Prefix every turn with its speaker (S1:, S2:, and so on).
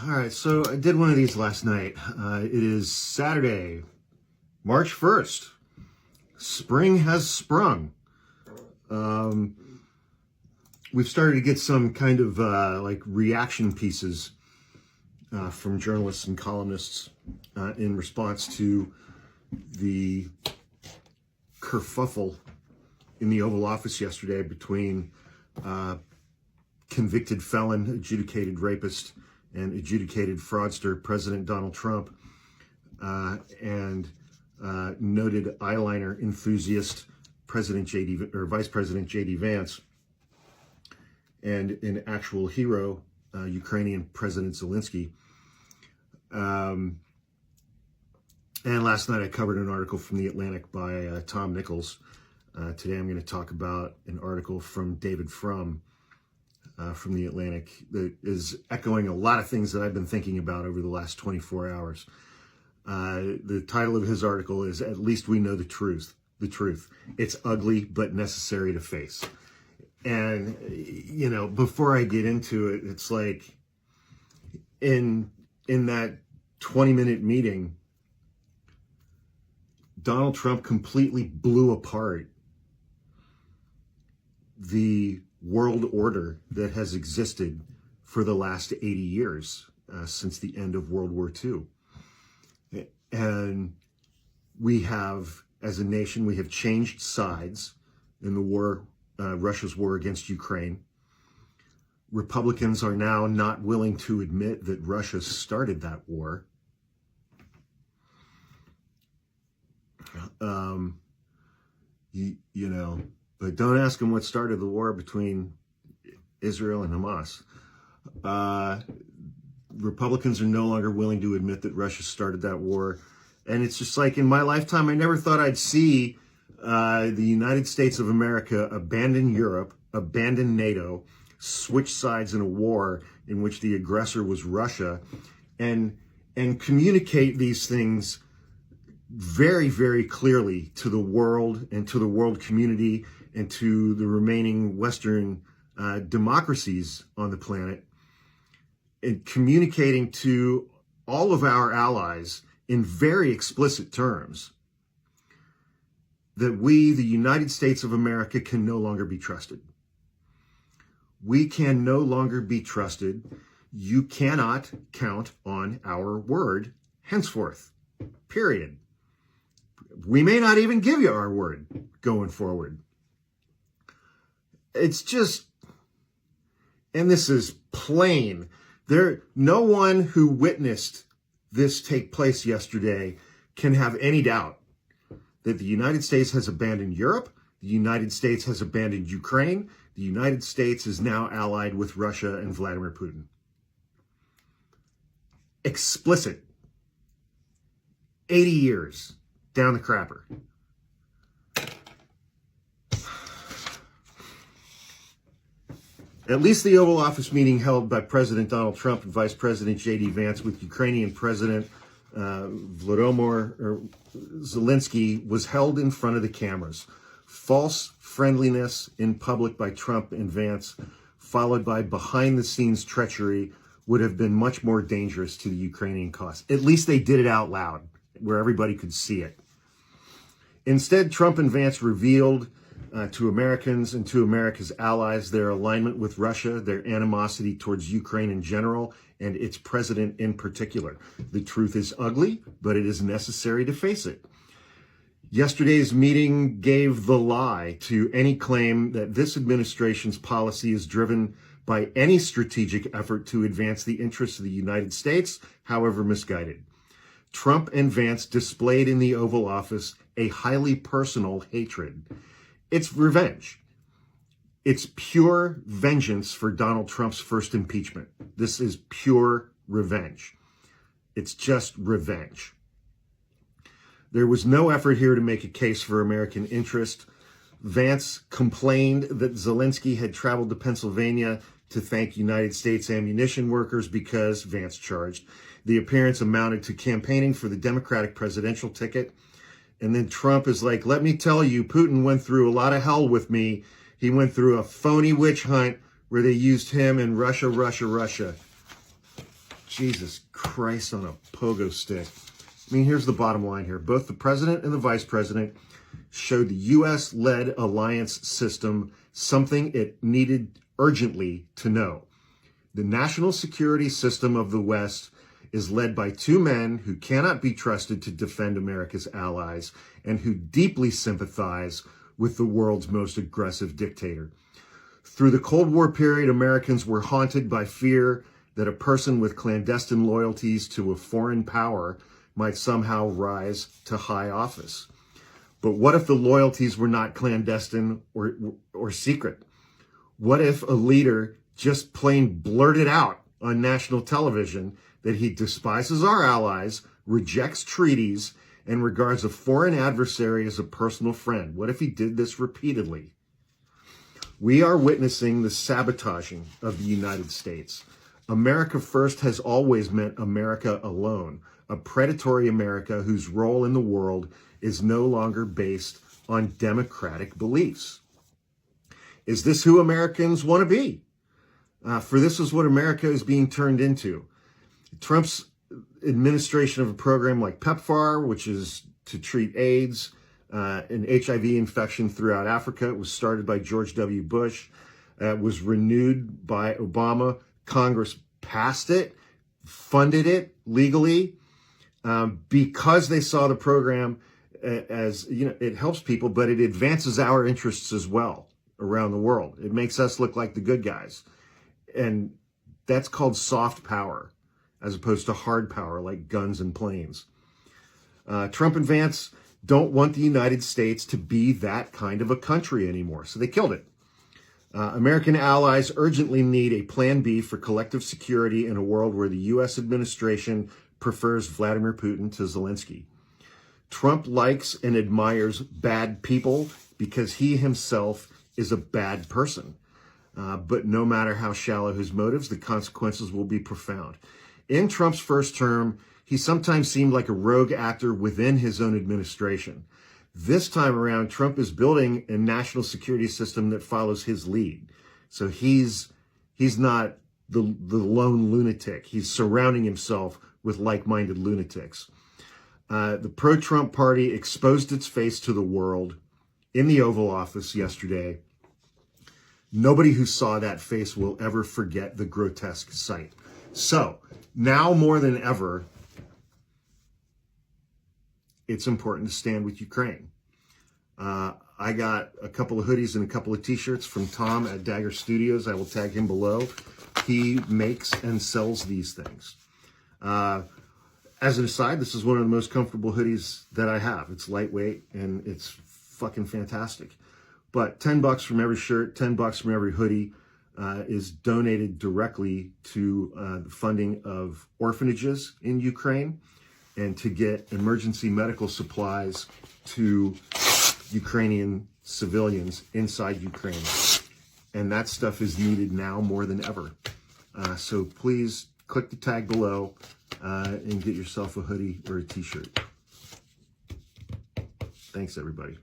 S1: All right, so I did one of these last night. It is Saturday, March 1st. Spring has sprung. We've started to get some kind of like reaction pieces from journalists and columnists in response to the kerfuffle in the Oval Office yesterday between convicted felon, adjudicated rapist, and adjudicated fraudster President Donald Trump and noted eyeliner enthusiast Vice President J.D. Vance, and an actual hero, Ukrainian President Zelensky. And last night I covered an article from The Atlantic by Tom Nichols. Today I'm going to talk about an article from David Frum from The Atlantic that is echoing a lot of things that I've been thinking about over the last 24 hours. The title of his article is "At Least We Know the Truth. It's ugly but necessary to face." And, you know, before I get into it, it's like in that 20-minute meeting, Donald Trump completely blew apart the world order that has existed for the last 80 years, since the end of World War II. And we have, as a nation, we have changed sides in the war, Russia's war against Ukraine. Republicans are now not willing to admit that Russia started that war. You know, but don't ask them what started the war between Israel and Hamas. Republicans are no longer willing to admit that Russia started that war. And it's just like, in my lifetime, I never thought I'd see the United States of America abandon Europe, abandon NATO, switch sides in a war in which the aggressor was Russia, and communicate these things very, very clearly to the world and to the world community and to the remaining Western democracies on the planet, and communicating to all of our allies in very explicit terms that we, the United States of America, can no longer be trusted. We can no longer be trusted. You cannot count on our word henceforth, period. We may not even give you our word going forward. It's just, and this is plain, no one who witnessed this take place yesterday can have any doubt that the United States has abandoned Europe, the United States has abandoned Ukraine, the United States is now allied with Russia and Vladimir Putin. Explicit. 80 years down the crapper. At least the Oval Office meeting held by President Donald Trump and Vice President J.D. Vance with Ukrainian President Volodymyr Zelensky was held in front of the cameras. False friendliness in public by Trump and Vance, followed by behind-the-scenes treachery, would have been much more dangerous to the Ukrainian cause. At least they did it out loud, where everybody could see it. Instead, Trump and Vance revealed to Americans and to America's allies their alignment with Russia, their animosity towards Ukraine in general, and its president in particular. The truth is ugly, but it is necessary to face it. Yesterday's meeting gave the lie to any claim that this administration's policy is driven by any strategic effort to advance the interests of the United States, however misguided. Trump and Vance displayed in the Oval Office a highly personal hatred. It's revenge. It's pure vengeance for Donald Trump's first impeachment. This is pure revenge. It's just revenge. There was no effort here to make a case for American interest. Vance complained that Zelensky had traveled to Pennsylvania to thank United States ammunition workers because, Vance charged, the appearance amounted to campaigning for the Democratic presidential ticket. And then Trump is like, let me tell you, Putin went through a lot of hell with me. He went through a phony witch hunt where they used him in Russia. Jesus Christ on a pogo stick. I mean, here's the bottom line here. Both the president and the vice president showed the U.S.-led alliance system something it needed urgently to know. The national security system of the West is led by two men who cannot be trusted to defend America's allies and who deeply sympathize with the world's most aggressive dictator. Through the Cold War period, Americans were haunted by fear that a person with clandestine loyalties to a foreign power might somehow rise to high office. But what if the loyalties were not clandestine or secret? What if a leader just plain blurted out on national television that he despises our allies, rejects treaties, and regards a foreign adversary as a personal friend? What if he did this repeatedly? We are witnessing the sabotaging of the United States. America first has always meant America alone, a predatory America whose role in the world is no longer based on democratic beliefs. Is this who Americans want to be? For this is what America is being turned into. Trump's administration of a program like PEPFAR, which is to treat AIDS and HIV infection throughout Africa, it was started by George W. Bush, was renewed by Obama. Congress passed it, funded it legally, because they saw the program as, it helps people, but it advances our interests as well around the world. It makes us look like the good guys. And that's called soft power, as opposed to hard power like guns and planes. Trump and Vance don't want the United States to be that kind of a country anymore, so they killed it. American allies urgently need a plan B for collective security in a world where the U.S. administration prefers Vladimir Putin to Zelensky. Trump likes and admires bad people because he himself is a bad person. But no matter how shallow his motives, the consequences will be profound. In Trump's first term, he sometimes seemed like a rogue actor within his own administration. This time around, Trump is building a national security system that follows his lead. So he's not the lone lunatic. He's surrounding himself with like-minded lunatics. The pro-Trump party exposed its face to the world in the Oval Office yesterday. Nobody who saw that face will ever forget the grotesque sight. So, now more than ever, it's important to stand with Ukraine. I got a couple of hoodies and a couple of t-shirts from Tom at Dagger Studios. I will tag him below. He makes and sells these things. As an aside, this is one of the most comfortable hoodies that I have. It's lightweight and it's fucking fantastic. But $10 from every shirt, $10 from every hoodie is donated directly to the funding of orphanages in Ukraine and to get emergency medical supplies to Ukrainian civilians inside Ukraine. And that stuff is needed now more than ever. So please click the tag below and get yourself a hoodie or a t-shirt. Thanks, everybody.